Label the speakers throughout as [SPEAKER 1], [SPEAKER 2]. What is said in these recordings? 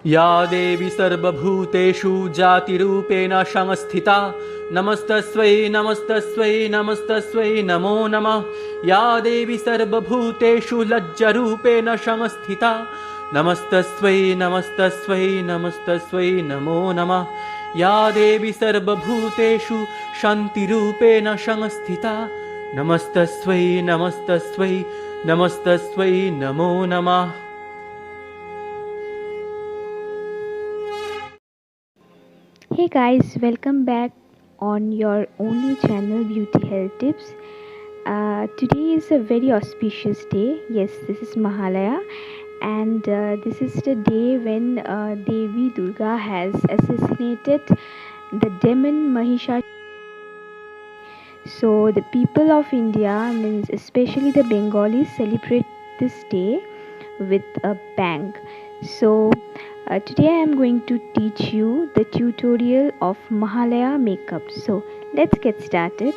[SPEAKER 1] या देवी सर्वभूतेषु जातिरूपेण संस्थिता नमस्तस्यै नमस्तस्यै नमस्तस्यै नमो नमः। या देवी सर्वभूतेषु लज्जरूपेण संस्थिता नमस्तस्यै नमस्तस्यै नमस्तस्यै नमो नमः। या देवी सर्वभूतेषु शान्तिरूपेण संस्थिता नमस्तस्यै नमस्तस्यै नमस्तस्यै नमो नमः।
[SPEAKER 2] Hey guys, welcome back on your only channel Beauty Health Tips. Today is a very auspicious day. Yes, this is Mahalaya, and this is the day when Devi Durga has assassinated the demon Mahishasura. So the people of India, means especially the Bengalis, celebrate this day with a bang. So today I am going to teach you the tutorial of Mahalaya makeup. So let's get started.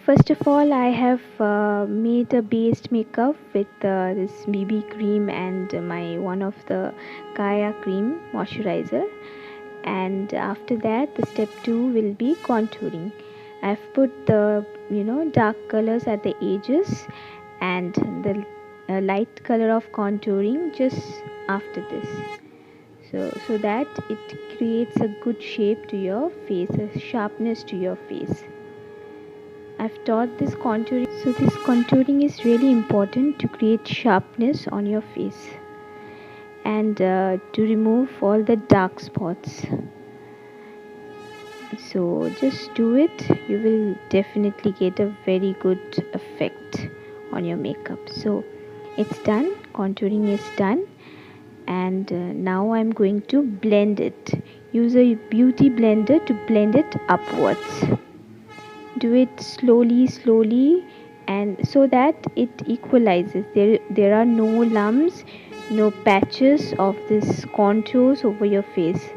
[SPEAKER 2] First of all, I have made a base makeup with this BB cream and my one of the Kaya cream moisturizer. And after that, the step 2 will be contouring. I've put the dark colors at the edges and the light color of contouring just after this. So that it creates a good shape to your face, a sharpness to your face. I've taught this contouring. So this contouring is really important to create sharpness on your face and to remove all the dark spots. So just do it. You will definitely get a very good effect on your makeup. So it's done. Contouring is done. And now I'm going to blend it. Use a beauty blender to blend it upwards. Do it slowly and so that it equalizes. There are no lumps, no patches of this contours over your face.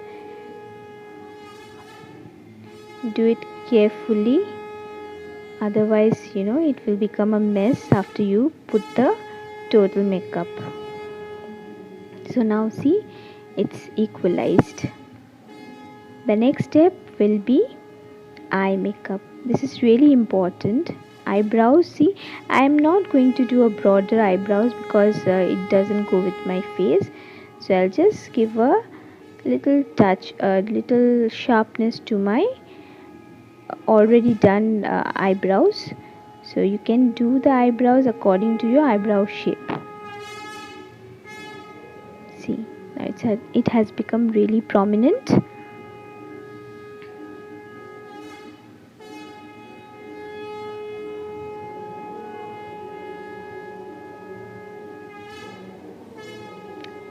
[SPEAKER 2] Do it carefully, otherwise it will become a mess after you put the total makeup. So now see, it's equalized. The next step will be eye makeup. This is really important. Eyebrows, see, I am not going to do a broader eyebrows because it doesn't go with my face. So I'll just give a little touch, a little sharpness to my already done eyebrows. So you can do the eyebrows according to your eyebrow shape. See, now it has become really prominent.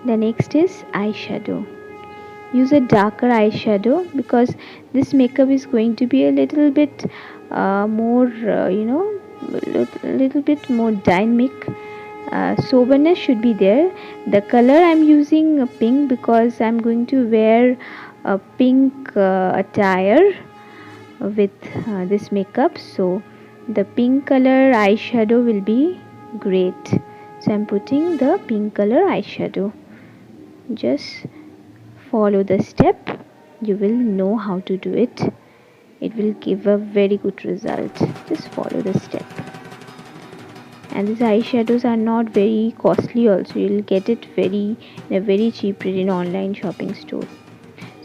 [SPEAKER 2] The next is eyeshadow. Use a darker eyeshadow because this makeup is going to be a little bit more little bit more dynamic. Soberness should be there. The color I'm using pink because I'm going to wear a pink attire with this makeup, so the pink color eyeshadow will be great. So I'm putting the pink color eyeshadow. Just follow the step, you will know how to do it. It will give a very good result. Just follow the step. And these eyeshadows are not very costly also. You'll get it in a very cheap rate in online shopping store.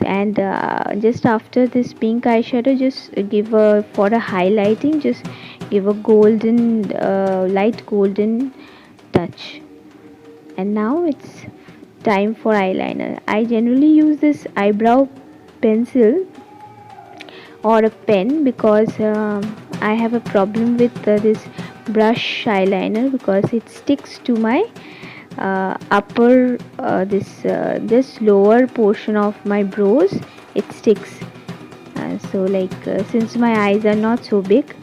[SPEAKER 2] And just after this pink eyeshadow, just give for a highlighting, just give a golden light golden touch. And now it's time for eyeliner. I generally use this eyebrow pencil or a pen because I have a problem with this brush eyeliner because it sticks to my upper this lower portion of my brows. It sticks. So since my eyes are not so big,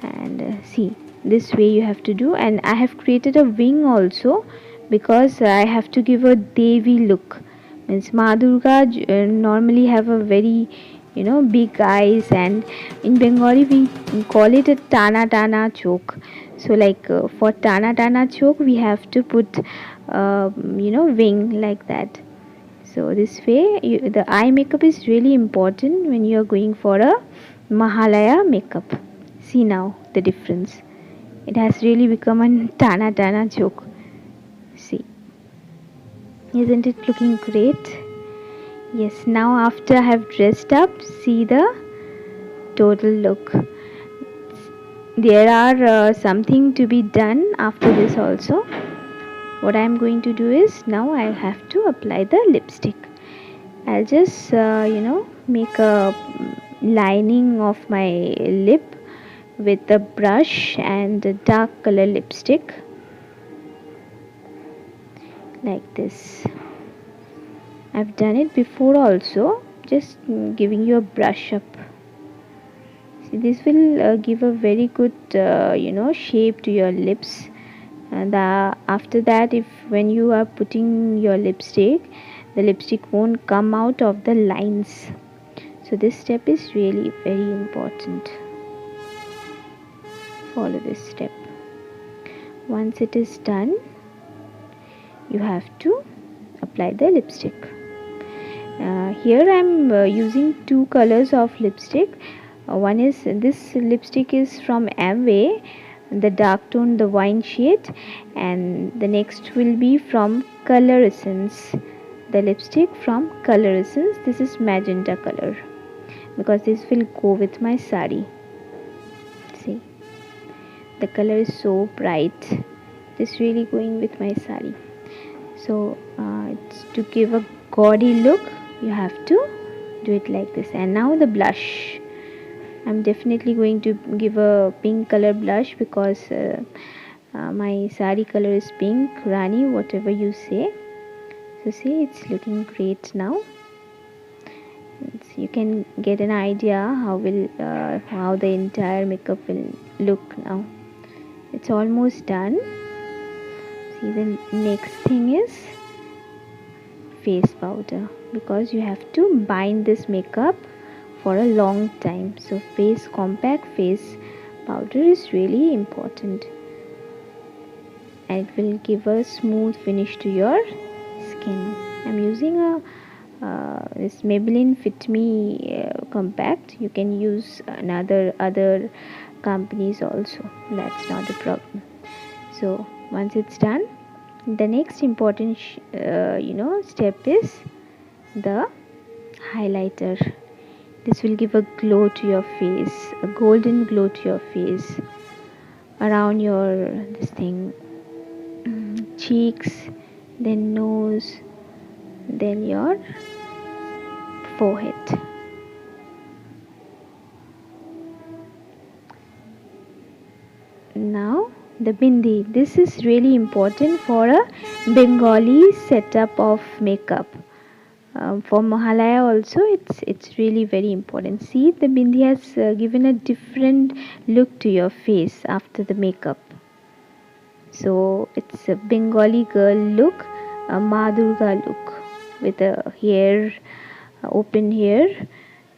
[SPEAKER 2] and see, this way you have to do. And I have created a wing also because I have to give a Devi look. Means Ma Durga normally have a very big eyes, and in Bengali we call it a tana tana chok. So like for tana tana chok we have to put wing like that. So this way the eye makeup is really important when you are going for a Mahalaya makeup. See now the difference. It has really become a tana tana chok. See, isn't it looking great? Yes, now after I have dressed up, see the total look. There are something to be done after this also. What I am going to do is now I have to apply the lipstick. I'll just make a lining of my lip with a brush and a dark color lipstick like this. I've done it before also, just giving you a brush up. See, this will give a very good shape to your lips. And after that, if when you are putting your lipstick, the lipstick won't come out of the lines. So this step is really very important. Follow this step. Once it is done, you have to apply the lipstick. Here I am using two colors of lipstick. One is this lipstick is from Amway, the dark tone, the wine shade, and the next will be from Color Essence, the lipstick from Color Essence. This is magenta color because this will go with my sari. See, the color is so bright. This really going with my sari. So it's to give a gaudy look, you have to do it like this. And now the blush. I'm definitely going to give a pink color blush because my sari color is pink, Rani, whatever you say. So see, it's looking great now. You can get an idea how the entire makeup will look now. It's almost done. See, the next thing is face powder, because you have to bind this makeup for a long time. So face compact face powder is really important, and it will give a smooth finish to your skin. I'm using this Maybelline Fit Me compact. You can use other companies also, that's not a problem. So once it's done, the next important step is the highlighter. This will give a glow to your face, a golden glow to your face, around your cheeks, then nose, then your forehead. Now the bindi. This is really important for a Bengali setup of makeup. For Mahalaya also, it's really very important. See, the bindi has given a different look to your face after the makeup. So it's a Bengali girl look, a Ma Durga look, with a hair, open hair,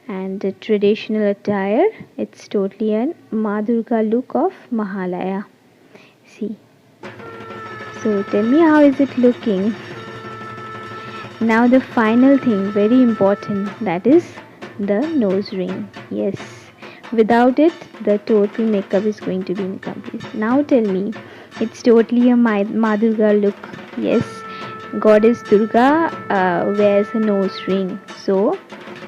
[SPEAKER 2] and a traditional attire. It's totally a Ma Durga look of Mahalaya. See. So tell me, how is it looking? Now the final thing, very important, that is the nose ring. Yes, without it the total makeup is going to be incomplete. Now tell me, it's totally a Ma Durga look. Yes, Goddess Durga wears a nose ring. So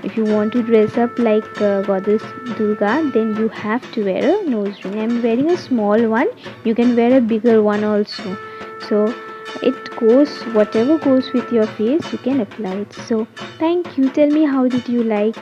[SPEAKER 2] if you want to dress up like Goddess Durga, then you have to wear a nose ring. I am wearing a small one. You can wear a bigger one also. So it goes, whatever goes with your face, you can apply it. So thank you. Tell me, how did you like?